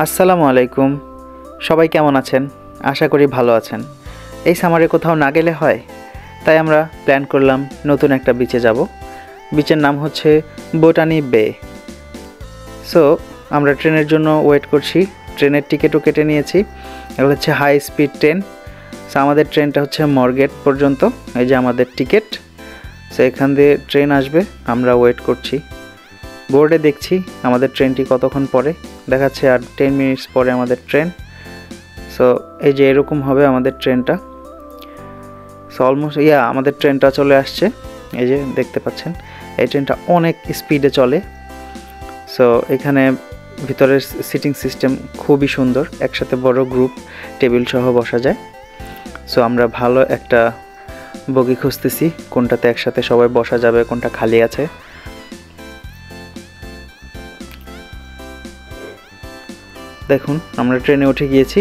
আসসালামু আলাইকুম। সবাই কেমন আছেন? আশা করি ভালো আছেন। এই সামারে কোথাও না গেলে হয়, তাই আমরা প্ল্যান করলাম নতুন একটা বিচে যাব। বিচের নাম হচ্ছে বোটানি বে। সো আমরা ট্রেনের জন্য ওয়েট করছি। ট্রেনের টিকিটও কেটে নিয়েছি। এগুলো হচ্ছে হাই স্পিড ট্রেন। সো আমাদের ট্রেনটা হচ্ছে মরগেট পর্যন্ত। এই যে আমাদের টিকিট। সো এখান দিয়ে ট্রেন আসবে, আমরা ওয়েট করছি। বোর্ডে দেখছি আমাদের ট্রেনটি কতক্ষণ পরে দেখাচ্ছে, আর 10 মিনিটস পরে আমাদের ট্রেন। সো এই যে এরকম হবে আমাদের ট্রেনটা। সো অলমোস্ট আমাদের ট্রেনটা চলে আসছে। এই যে দেখতে পাচ্ছেন, এই ট্রেনটা অনেক স্পিডে চলে। সো এখানে ভিতরের সিটিং সিস্টেম খুবই সুন্দর, একসাথে বড় গ্রুপ টেবিল সহ বসা যায়। সো আমরা ভালো একটা বগি খুঁজতেছি, কোনটাতে একসাথে সবাই বসা যাবে, কোনটা খালি আছে। দেখুন আমরা ট্রেনে উঠে গিয়েছি।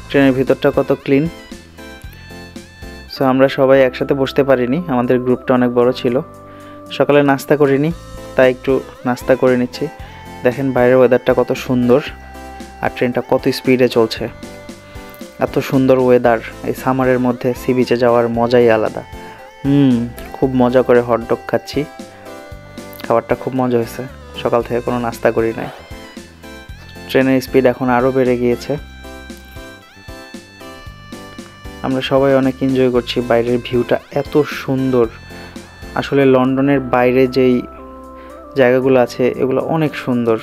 ট্রেনের ভিতরটা কত ক্লিন। সো আমরা সবাই একসাথে বসতে পারিনি, আমাদের গ্রুপটা অনেক বড় ছিল। সকালে নাস্তা করিনি, তাই একটু নাস্তা করে নিচ্ছি। দেখেন বাইরের ওয়েদারটা কত সুন্দর, আর ট্রেনটা কত স্পিডে চলছে। এত সুন্দর ওয়েদার, এই সামারের মধ্যে সি বিচে যাওয়ার মজাই আলাদা। খুব মজা করে হটডগ খাচ্ছি। খাবারটা খুব মজা হয়েছে। সকাল থেকে কোনো নাস্তা করি নাই। ট্রেনের স্পিড এখন আরও বেড়ে গিয়েছে। আমরা সবাই অনেক এনজয় করছি। বাইরের ভিউটা এত সুন্দর। আসলে লন্ডনের বাইরে যেই জায়গাগুলো আছে এগুলো অনেক সুন্দর।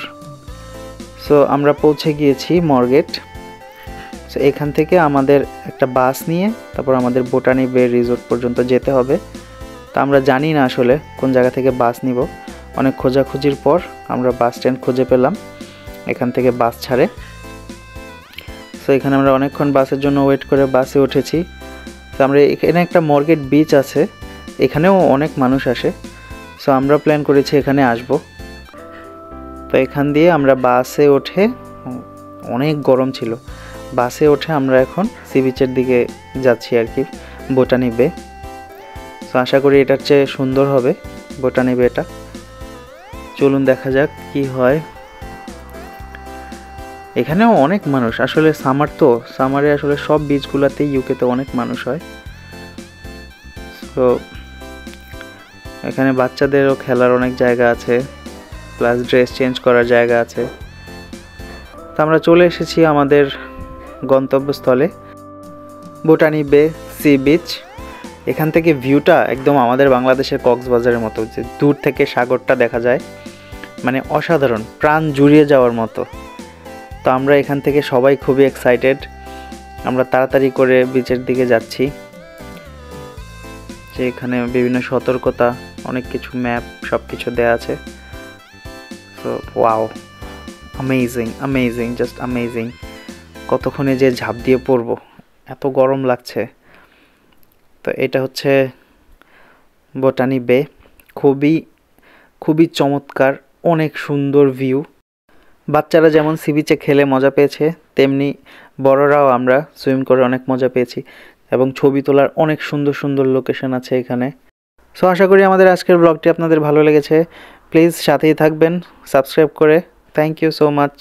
সো আমরা পৌঁছে গিয়েছি মরগেট। সো এখান থেকে আমাদের একটা বাস নিয়ে তারপর আমাদের বোটানি বে রিসোর্ট পর্যন্ত যেতে হবে। তা আমরা জানি না আসলে কোন জায়গা থেকে বাস নিব। অনেক খোঁজাখুঁজির পর আমরা বাস স্ট্যান্ড খুঁজে পেলাম, এখান থেকে বাস ছাড়ে। সো এখানে আমরা অনেকক্ষণ বাসের জন্য ওয়েট করে বাসে উঠেছি। তো আমরা এখানে একটা মরগেট বিচ আছে, এখানেও অনেক মানুষ আসে। সো আমরা প্ল্যান করেছি এখানে আসব। তো এখান দিয়ে আমরা বাসে ওঠে, অনেক গরম ছিল, বাসে ওঠে আমরা এখন সি বিচের দিকে যাচ্ছি আর কি, বোটানি বে। সো আশা করি এটার চেয়ে সুন্দর হবে বোটানি বেটা। চলুন দেখা যাক কি হয়। এখানেও অনেক মানুষ, আসলে সামার তো, সামারে আসলে সব বিচগুলোতেই ইউকেতে অনেক মানুষ হয়। তো এখানে বাচ্চাদেরও খেলার অনেক জায়গা আছে, প্লাস ড্রেস চেঞ্জ করার জায়গা আছে। তো আমরা চলে এসেছি আমাদের গন্তব্যস্থলে, বোটানি বে সি বিচ। এখান থেকে ভিউটা একদম আমাদের বাংলাদেশের কক্সবাজারের মতো, যে দূর থেকে সাগরটা দেখা যায়, মানে অসাধারণ, প্রাণ জুড়িয়ে যাওয়ার মতো। তো আমরা এখান থেকে সবাই খুবই এক্সাইটেড। আমরা তাড়াতাড়ি করে বিচের দিকে যাচ্ছি, যে এখানে বিভিন্ন সতর্কতা, অনেক কিছু ম্যাপ, সব কিছু দেওয়া আছে। So wow, amazing amazing, just amazing. কতক্ষণে যে ঝাঁপ দিয়ে পড়বো, এত গরম লাগছে। তো এটা হচ্ছে বোটানি বে। খুবই খুবই চমৎকার, অনেক সুন্দর ভিউ। বাচ্চারা যেমন সি বিচে খেলে মজা পেয়েছে, তেমনি বড়রাও আমরা সুইম করে অনেক মজা পেয়েছি, এবং ছবি তোলার অনেক সুন্দর সুন্দর লোকেশন আছে এখানে। সো আশা করি আমাদের আজকের ব্লগটি আপনাদের ভালো লেগেছে। প্লিজ সাথেই থাকবেন সাবস্ক্রাইব করে। Thank you so much.